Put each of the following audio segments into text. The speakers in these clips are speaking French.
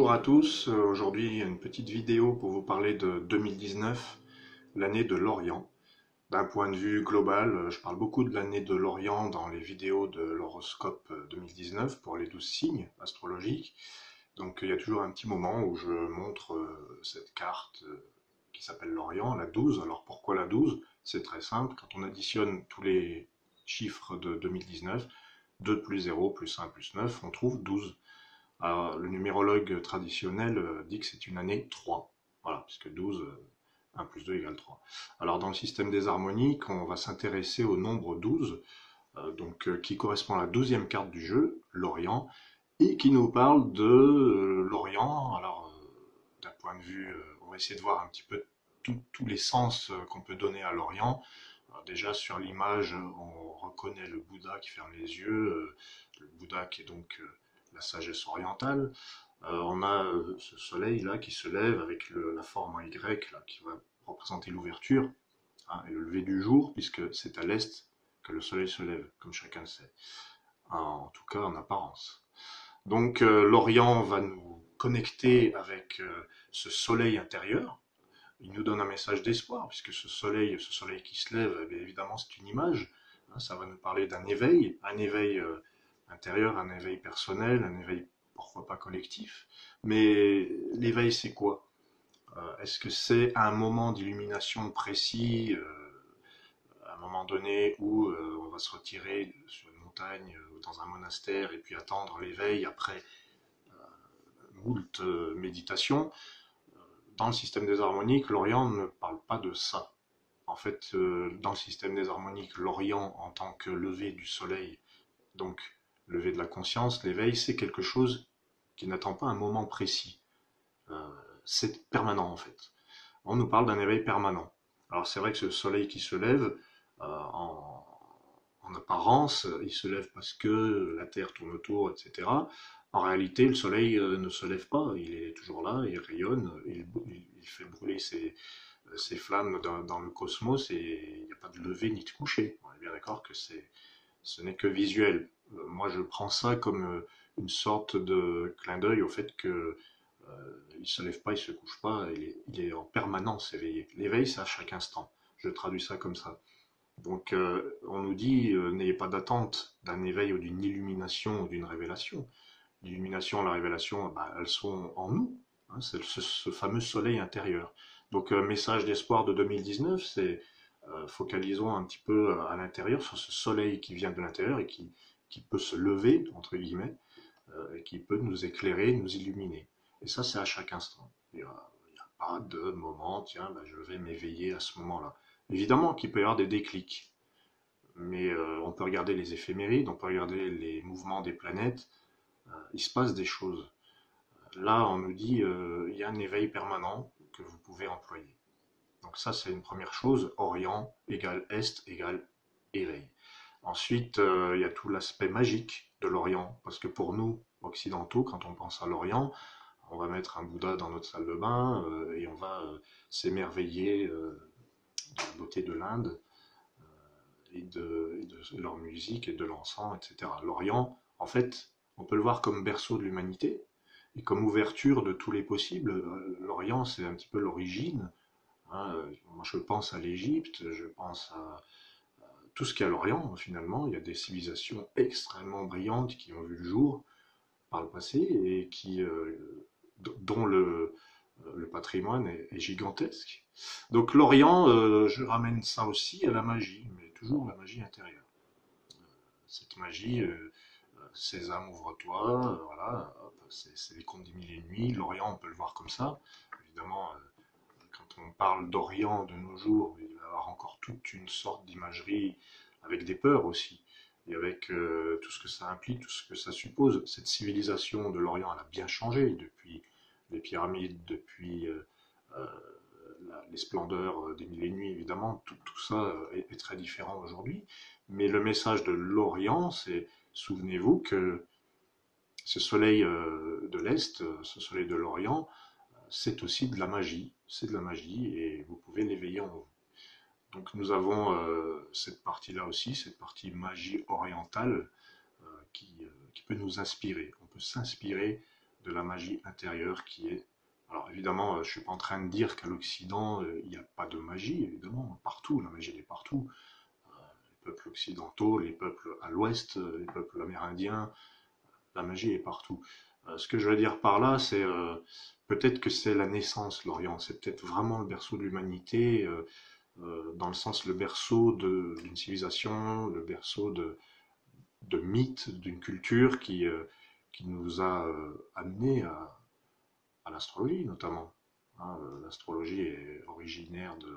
Bonjour à tous, aujourd'hui une petite vidéo pour vous parler de 2019, l'année de l'Orient. D'un point de vue global, je parle beaucoup de l'année de l'Orient dans les vidéos de l'horoscope 2019 pour les 12 signes astrologiques. Donc il y a toujours un petit moment où je montre cette carte qui s'appelle l'Orient, la 12. Alors pourquoi la 12? C'est très simple, quand on additionne tous les chiffres de 2019, 2 plus 0 plus 1 plus 9, on trouve 12. Alors, le numérologue traditionnel dit que c'est une année 3. Voilà, puisque 12, 1 plus 2 égale 3. Alors dans le système des harmoniques, on va s'intéresser au nombre 12, qui correspond à la 12e carte du jeu, l'Orient, et qui nous parle de l'Orient. Alors, d'un point de vue, on va essayer de voir un petit peu tous les sens qu'on peut donner à l'Orient. Alors déjà sur l'image, on reconnaît le Bouddha qui ferme les yeux, le Bouddha qui est donc la sagesse orientale. On a ce soleil là qui se lève avec la forme en Y là, qui va représenter l'ouverture, hein, et le lever du jour, puisque c'est à l'est que le soleil se lève, comme chacun le sait, en tout cas en apparence. Donc l'Orient va nous connecter avec ce soleil intérieur. Il nous donne un message d'espoir, puisque ce soleil qui se lève, eh bien, évidemment, c'est une image. Hein, ça va nous parler d'un éveil, un éveil intérieur, un éveil personnel, un éveil parfois pas collectif. Mais l'éveil, c'est quoi? Est-ce que c'est un moment d'illumination précis, à un moment donné où on va se retirer sur une montagne ou dans un monastère et puis attendre l'éveil après moult méditations? Dans le système des harmoniques, l'Orient ne parle pas de ça. En fait, dans le système des harmoniques, l'Orient en tant que lever du soleil, donc lever de la conscience, l'éveil, c'est quelque chose qui n'attend pas un moment précis. Euh, c'est permanent en fait. On nous parle d'un éveil permanent. Alors c'est vrai que ce soleil qui se lève, en apparence, il se lève parce que la Terre tourne autour, etc. En réalité, le soleil ne se lève pas, il est toujours là, il rayonne, il fait brûler ses flammes dans le cosmos et il n'y a pas de lever ni de coucher. On est bien d'accord que ce n'est que visuel. Moi, je prends ça comme une sorte de clin d'œil au fait que il se lève pas, il se couche pas, il est en permanence éveillé. L'éveil, c'est à chaque instant. Je traduis ça comme ça. Donc, on nous dit, n'ayez pas d'attente d'un éveil ou d'une illumination ou d'une révélation. L'illumination, la révélation, bah, elles sont en nous. Hein, c'est ce fameux soleil intérieur. Donc, message d'espoir de 2019, c'est focalisons un petit peu à l'intérieur sur ce soleil qui vient de l'intérieur et qui peut se lever, entre guillemets, et qui peut nous éclairer, nous illuminer. Et ça, c'est à chaque instant. Il y a pas de moment, tiens, ben, je vais m'éveiller à ce moment-là. Évidemment qu'il peut y avoir des déclics, mais on peut regarder les éphémérides, on peut regarder les mouvements des planètes, il se passe des choses. Là, on nous dit il y a un éveil permanent que vous pouvez employer. Donc ça, c'est une première chose. Orient égale Est égale éveil. Ensuite, il y a tout l'aspect magique de l'Orient, parce que pour nous, occidentaux, quand on pense à l'Orient, on va mettre un Bouddha dans notre salle de bain et on va s'émerveiller de la beauté de l'Inde et de leur musique et de l'encens, etc. L'Orient, en fait, on peut le voir comme berceau de l'humanité et comme ouverture de tous les possibles. L'Orient, c'est un petit peu l'origine. Hein. Moi, je pense à l'Égypte, je pense à tout ce qui est à l'Orient, finalement. Il y a des civilisations extrêmement brillantes qui ont vu le jour par le passé et dont le patrimoine est gigantesque. Donc l'Orient, je ramène ça aussi à la magie, mais toujours la magie intérieure. Cette magie, Sésame, ouvre-toi, voilà, c'est les contes des mille et une nuits. L'Orient, on peut le voir comme ça. Évidemment, quand on parle d'Orient de nos jours, il va y avoir encore toute une sorte d'imagerie avec des peurs aussi, et avec tout ce que ça implique, tout ce que ça suppose. Cette civilisation de l'Orient, elle a bien changé depuis les pyramides, depuis euh, les splendeurs des mille et une nuits, évidemment, tout ça est très différent aujourd'hui. Mais le message de l'Orient, c'est, souvenez-vous que ce soleil de l'Est, ce soleil de l'Orient, c'est aussi de la magie. C'est de la magie et vous pouvez l'éveiller en vous. Donc nous avons cette partie-là aussi, cette partie magie orientale qui peut nous inspirer. On peut s'inspirer de la magie intérieure qui est... Alors évidemment, je ne suis pas en train de dire qu'à l'Occident, il n'y a pas de magie, évidemment, partout, la magie elle est partout. Les peuples occidentaux, les peuples à l'Ouest, les peuples amérindiens, la magie est partout. Ce que je veux dire par là, c'est peut-être que c'est la naissance, l'Orient, c'est peut-être vraiment le berceau de l'humanité, dans le sens le berceau d'une civilisation, le berceau de mythes, d'une culture qui nous a amenés à l'astrologie notamment. Hein, l'astrologie est originaire de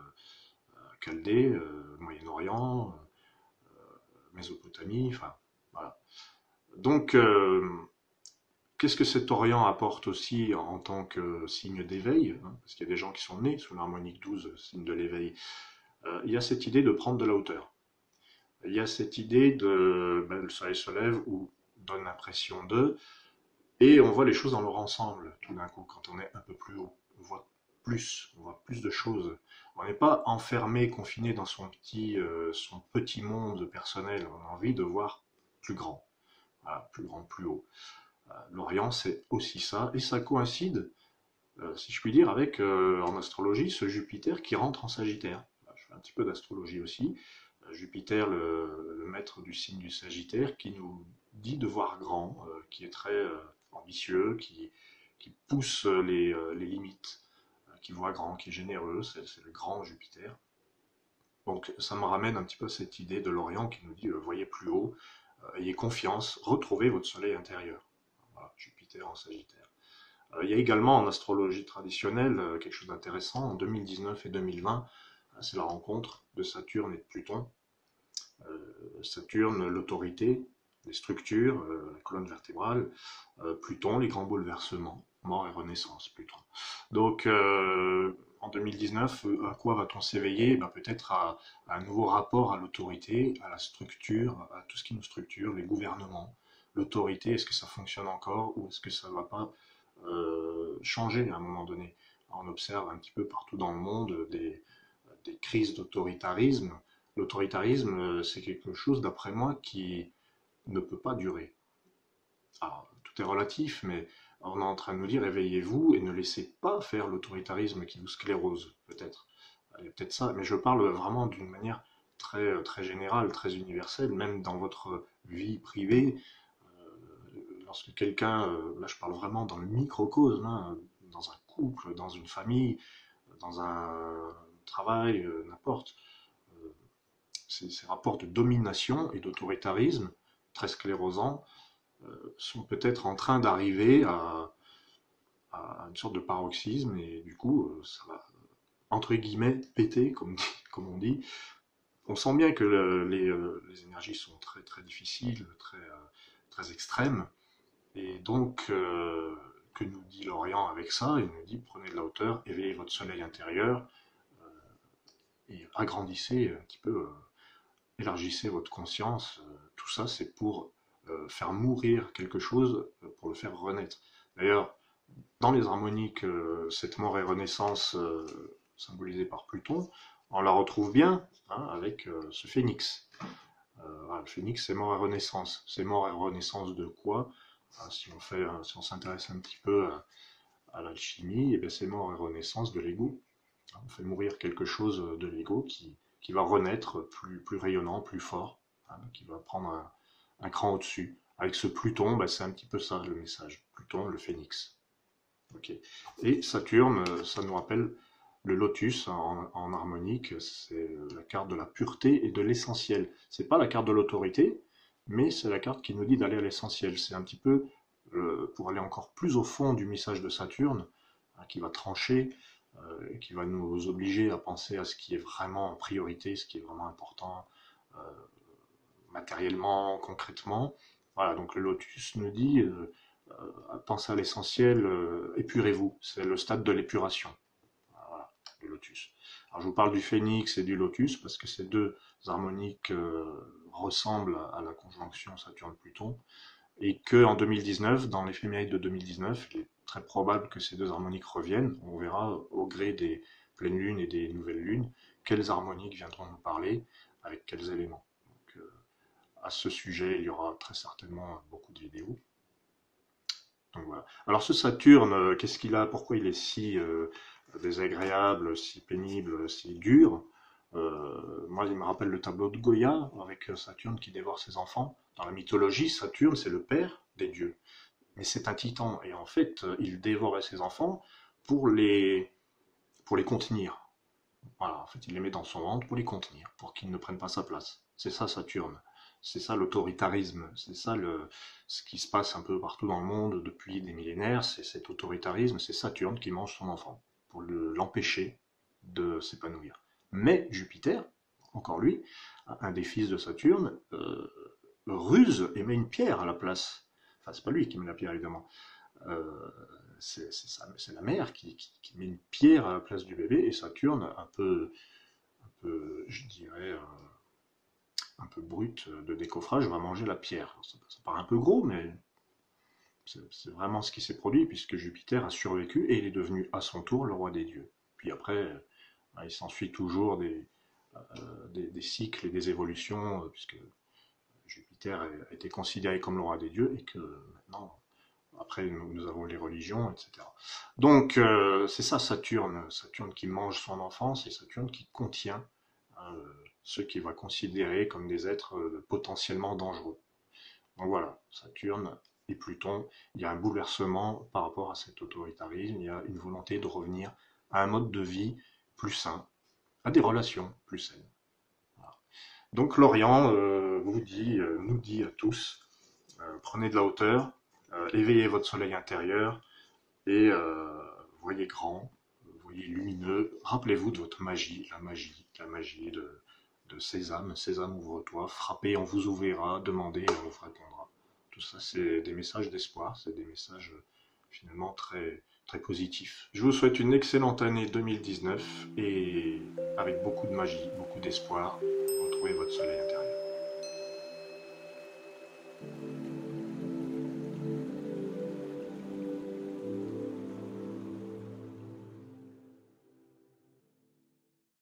Chaldée, Moyen-Orient, Mésopotamie, enfin voilà. Donc, qu'est-ce que cet Orient apporte aussi en tant que signe d'éveil, hein, parce qu'il y a des gens qui sont nés sous l'harmonique 12, signe de l'éveil. Il y a cette idée de prendre de la hauteur. Il y a cette idée de le soleil se lève ou donne l'impression de, et on voit les choses dans leur ensemble tout d'un coup quand on est un peu plus haut. On voit plus de choses. On n'est pas enfermé, confiné dans son petit monde personnel. On a envie de voir plus grand, voilà, plus grand, plus haut. L'Orient, c'est aussi ça, et ça coïncide, si je puis dire, avec, en astrologie, ce Jupiter qui rentre en Sagittaire. Je fais un petit peu d'astrologie aussi. Jupiter, le maître du signe du Sagittaire, qui nous dit de voir grand, qui est très ambitieux, qui pousse les limites, qui voit grand, qui est généreux, c'est le grand Jupiter. Donc ça me ramène un petit peu à cette idée de l'Orient qui nous dit voyez plus haut, ayez confiance, retrouvez votre soleil intérieur. Voilà, Jupiter en Sagittaire. Il y a également en astrologie traditionnelle quelque chose d'intéressant. En 2019 et 2020, c'est la rencontre de Saturne et de Pluton. Saturne, l'autorité, les structures, la colonne vertébrale. Pluton, les grands bouleversements, mort et renaissance, Pluton. Donc, en 2019, à quoi va-t-on s'éveiller? Peut-être à un nouveau rapport à l'autorité, à la structure, à tout ce qui nous structure, les gouvernements. L'autorité, est-ce que ça fonctionne encore ou est-ce que ça ne va pas changer à un moment donné? On observe un petit peu partout dans le monde des crises d'autoritarisme. L'autoritarisme, c'est quelque chose, d'après moi, qui ne peut pas durer. Alors, tout est relatif, mais on est en train de nous dire éveillez-vous et ne laissez pas faire l'autoritarisme qui vous sclérose, peut-être. Il y a peut-être ça, mais je parle vraiment d'une manière très, très générale, très universelle, même dans votre vie privée. Lorsque quelqu'un, là je parle vraiment dans le microcosme, hein, dans un couple, dans une famille, dans un travail, n'importe, ces rapports de domination et d'autoritarisme très sclérosants sont peut-être en train d'arriver à une sorte de paroxysme et du coup ça va entre guillemets péter comme on dit. On sent bien que les énergies sont très très difficiles, très extrêmes et donc que nous dit l'Orient avec ça? Il nous dit prenez de la hauteur, éveillez votre soleil intérieur et agrandissez un petit peu, élargissez votre conscience. Tout ça c'est pour faire mourir quelque chose pour le faire renaître. D'ailleurs, dans les harmoniques, cette mort et renaissance symbolisée par Pluton, on la retrouve bien hein, avec ce phénix. Le phénix, c'est mort et renaissance. C'est mort et renaissance de quoi? Si on s'intéresse un petit peu à l'alchimie, eh c'est mort et renaissance de l'ego. On fait mourir quelque chose de l'ego qui va renaître plus rayonnant, plus fort, hein, qui va prendre un cran au-dessus. Avec ce Pluton, c'est un petit peu ça le message. Pluton, le phénix. Okay. Et Saturne, ça nous rappelle le lotus en harmonique, c'est la carte de la pureté et de l'essentiel. C'est pas la carte de l'autorité, mais c'est la carte qui nous dit d'aller à l'essentiel. C'est un petit peu pour aller encore plus au fond du message de Saturne, hein, qui va trancher, qui va nous obliger à penser à ce qui est vraiment en priorité, ce qui est vraiment important, euh, matériellement, concrètement. Voilà, donc le lotus nous dit pensez à l'essentiel, épurez-vous. C'est le stade de l'épuration. Voilà, du lotus. Alors je vous parle du phénix et du lotus parce que ces deux harmoniques ressemblent à la conjonction Saturne-Pluton et que en 2019, dans l'éphéméride de 2019, il est très probable que ces deux harmoniques reviennent. On verra au gré des pleines lunes et des nouvelles lunes quelles harmoniques viendront nous parler avec quels éléments. Donc, à ce sujet, il y aura très certainement beaucoup de vidéos. Donc voilà. Alors ce Saturne, qu'est-ce qu'il a? Pourquoi il est si désagréable, si pénible, si dur? Moi, il me rappelle le tableau de Goya avec Saturne qui dévore ses enfants. Dans la mythologie, Saturne, c'est le père des dieux. Mais c'est un titan. Et en fait, il dévorait ses enfants pour pour les contenir. Voilà, en fait, il les met dans son ventre pour les contenir, pour qu'ils ne prennent pas sa place. C'est ça Saturne. C'est ça l'autoritarisme. C'est ça ce qui se passe un peu partout dans le monde depuis des millénaires. C'est cet autoritarisme. C'est Saturne qui mange son enfant pour l'empêcher de s'épanouir. Mais Jupiter, encore lui, un des fils de Saturne, ruse et met une pierre à la place. Enfin, c'est pas lui qui met la pierre, évidemment. Euh, c'est la mère qui met une pierre à la place du bébé, et Saturne, je dirais, un peu brut de décoffrage, va manger la pierre. Ça paraît un peu gros, mais c'est vraiment ce qui s'est produit, puisque Jupiter a survécu et il est devenu à son tour le roi des dieux. Puis après, il s'ensuit toujours des cycles et des évolutions, puisque Jupiter a été considéré comme le roi des dieux, et que maintenant, après, nous avons les religions, etc. Donc, c'est ça Saturne. Saturne qui mange son enfance et Saturne qui contient ceux qu'il va considérer comme des êtres potentiellement dangereux. Donc voilà, Saturne et Pluton, il y a un bouleversement par rapport à cet autoritarisme, il y a une volonté de revenir à un mode de vie plus sain, à des relations plus saines. Voilà. Donc l'Orient nous dit à tous, prenez de la hauteur, éveillez votre soleil intérieur et voyez grand, voyez lumineux. Rappelez-vous de votre magie, la magie de Sésame. Sésame, ouvre-toi, frappez, on vous ouvrira, demandez, on vous répondra. Tout ça, c'est des messages d'espoir, c'est des messages finalement très positifs. Je vous souhaite une excellente année 2019 et avec beaucoup de magie, beaucoup d'espoir, retrouvez votre soleil intérieur.